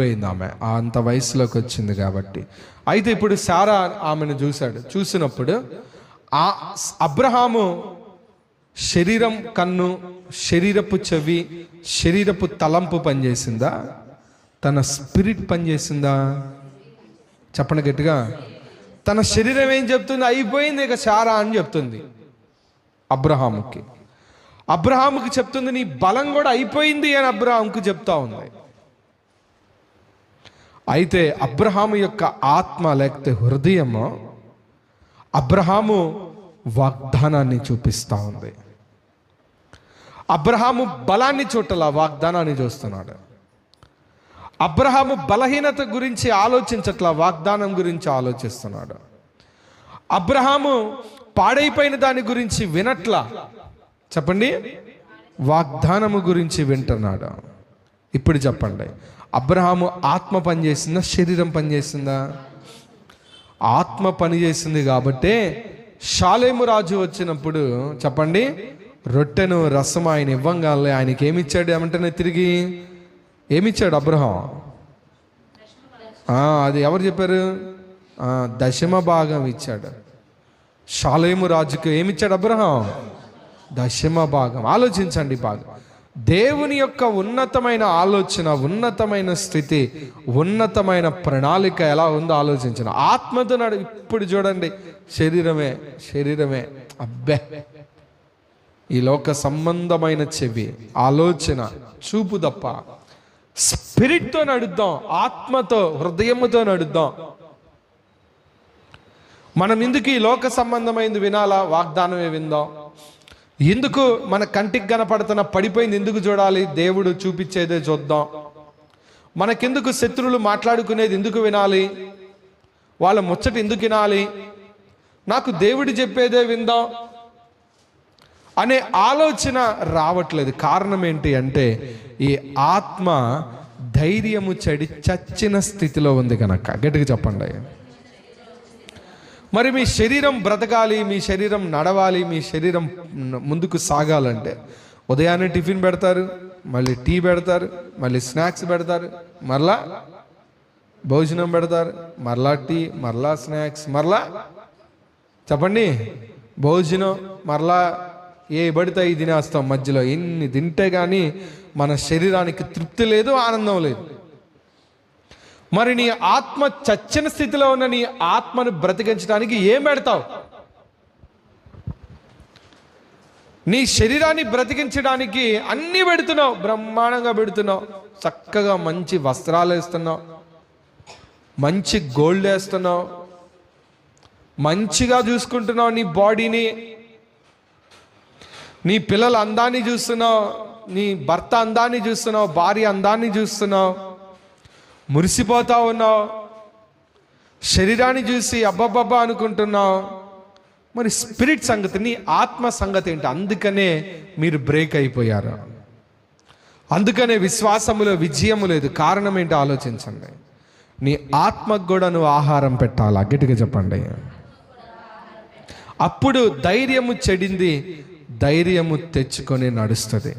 పోయింది ఆమె, అంత వయసులోకి వచ్చింది కాబట్టి. అయితే ఇప్పుడు శారా ఆమెను చూసినప్పుడు ఆ అబ్రహాము శరీరం కన్ను, శరీరపు చెవి, శరీరపు తలంపు పనిచేసిందా, తన స్పిరిట్ పనిచేసిందా? చెప్పండి గట్టిగా. తన శరీరం ఏం చెప్తుంది? అయిపోయింది ఇక శారా అని చెప్తుంది అబ్రహాముకి చెప్తుంది. నీ బలం కూడా అయిపోయింది అని అబ్రహాముకి చెప్తా ఉంది. అయితే అబ్రహాము యొక్క ఆత్మ లేకపోతే హృదయము అబ్రహాము వాగ్దానాన్ని చూపిస్తూ ఉంది. అబ్రహాము బలాన్ని చూడాల, వాగ్దానాన్ని చూస్తున్నాడు. అబ్రహాము బలహీనత గురించి ఆలోచించట్లా, వాగ్దానం గురించి ఆలోచిస్తున్నాడు. అబ్రహాము పాడైపోయిన దాని గురించి వినట్లా, చెప్పండి, వాగ్దానము గురించి వింటున్నాడు. ఇప్పుడు చెప్పండి, అబ్రహాము ఆత్మ పనిచేసిందా, శరీరం పనిచేసిందా? ఆత్మ పనిచేసింది. కాబట్టే షాలేము రాజు వచ్చినప్పుడు చెప్పండి, రొట్టెను రసం ఆయన ఇవ్వంగానే ఆయనకి ఏమిచ్చాడు? ఏమంటేనే తిరిగి ఏమిచ్చాడు అబ్రహాం? అది ఎవరు చెప్పారు? దశమ భాగం ఇచ్చాడు. షాలేము రాజుకు ఏమిచ్చాడు అబ్రహాం? దశమ భాగం. ఆలోచించండి బాగా. దేవుని యొక్క ఉన్నతమైన ఆలోచన, ఉన్నతమైన స్థితి, ఉన్నతమైన ప్రణాళిక ఎలా ఉందో ఆలోచించండి. ఆత్మతో ఇప్పుడు చూడండి, శరీరమే అబ్బే, ఈ లోక సంబంధమైన చెవి, ఆలోచన, చూపు తప్ప స్పిరిట్తో నడుద్దాం, ఆత్మతో, హృదయముతో నడుద్దాం. మనం ఎందుకు ఈ లోక సంబంధమైనది వినాలా? వాగ్దానమే విందాం. ఎందుకు మన కంటికి కనపడుతున్న పడిపోయింది ఎందుకు చూడాలి? దేవుడు చూపించేదే చూద్దాం. మనకెందుకు శత్రువులు మాట్లాడుకునేది ఎందుకు వినాలి? వాళ్ళ ముచ్చట ఎందుకు వినాలి? నాకు దేవుడు చెప్పేదే విందాం అనే ఆలోచన రావట్లేదు. కారణం ఏంటి అంటే, ఈ ఆత్మ ధైర్యము చెడి చచ్చిన స్థితిలో ఉంది కనుక. గట్టిగా చెప్పండి. మరి మీ శరీరం బ్రతకాలి, మీ శరీరం నడవాలి, మీ శరీరం ముందుకు సాగాలంటే ఉదయాన్నే టిఫిన్ పెడతారు, మళ్ళీ టీ పెడతారు, మళ్ళీ స్నాక్స్ పెడతారు, మరలా భోజనం పెడతారు, మరలా టీ, మరలా స్నాక్స్, మరలా చెప్పండి భోజనం, మరలా ఏ పడితే ఈ తినేస్తాం. మధ్యలో ఎన్ని తింటే కానీ మన శరీరానికి తృప్తి లేదు, ఆనందం లేదు. మరి నీ ఆత్మ చచ్చిన స్థితిలో ఉన్న నీ ఆత్మను బ్రతికించడానికి ఏం పెడతావు? నీ శరీరాన్ని బ్రతికించడానికి అన్నీ పెడుతున్నావు, బ్రహ్మాండంగా పెడుతున్నావు. చక్కగా మంచి వస్త్రాలు వేస్తున్నావు, మంచి గోల్డ్ వేస్తున్నావు, మంచిగా చూసుకుంటున్నావు నీ బాడీని, నీ పిల్లల అందాన్ని చూస్తున్నావు, నీ భర్త అందాన్ని చూస్తున్నావు, భార్య అందాన్ని చూస్తున్నావు, మురిసిపోతా ఉన్నావు, శరీరాన్ని చూసి అబ్బబ్బబ్బా అనుకుంటున్నావు. మరి స్పిరిట్ సంగతి, నీ ఆత్మ సంగతి ఏంటి? అందుకనే మీరు బ్రేక్ అయిపోయారు. అందుకనే విశ్వాసములో విజయము లేదు. కారణం ఏంటి ఆలోచించండి. నీ ఆత్మకు కూడా నువ్వు ఆహారం పెట్టాలా? గట్టిగా చెప్పండి. అప్పుడు ధైర్యము చెడింది, ధైర్యము తెచ్చుకొని నడుస్తుంది.